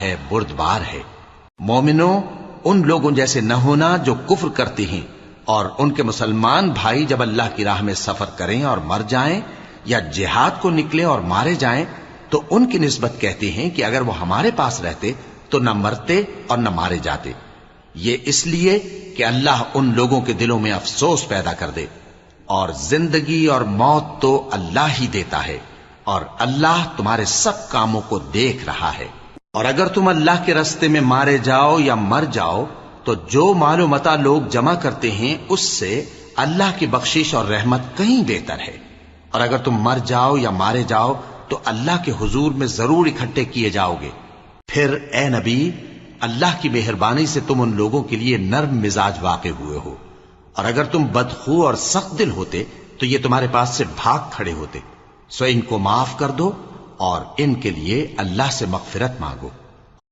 ہے بردبار ہے۔ مومنوں، ان لوگوں جیسے نہ ہونا جو کفر کرتے ہیں، اور ان کے مسلمان بھائی جب اللہ کی راہ میں سفر کریں اور مر جائیں یا جہاد کو نکلیں اور مارے جائیں تو ان کی نسبت کہتے ہیں کہ اگر وہ ہمارے پاس رہتے تو نہ مرتے اور نہ مارے جاتے، یہ اس لیے کہ اللہ ان لوگوں کے دلوں میں افسوس پیدا کر دے، اور زندگی اور موت تو اللہ ہی دیتا ہے، اور اللہ تمہارے سب کاموں کو دیکھ رہا ہے۔ اور اگر تم اللہ کے راستے میں مارے جاؤ یا مر جاؤ تو جو مال و متاع لوگ جمع کرتے ہیں اس سے اللہ کی بخشش اور رحمت کہیں بہتر ہے، اور اگر تم مر جاؤ یا مارے جاؤ تو اللہ کے حضور میں ضرور اکٹھے کیے جاؤ گے۔ پھر اے نبی، اللہ کی مہربانی سے تم ان لوگوں کے لیے نرم مزاج واقع ہوئے ہو، اور اگر تم بدخو اور سخت دل ہوتے تو یہ تمہارے پاس سے بھاگ کھڑے ہوتے، سو ان کو معاف کر دو اور ان کے لیے اللہ سے مغفرت مانگو۔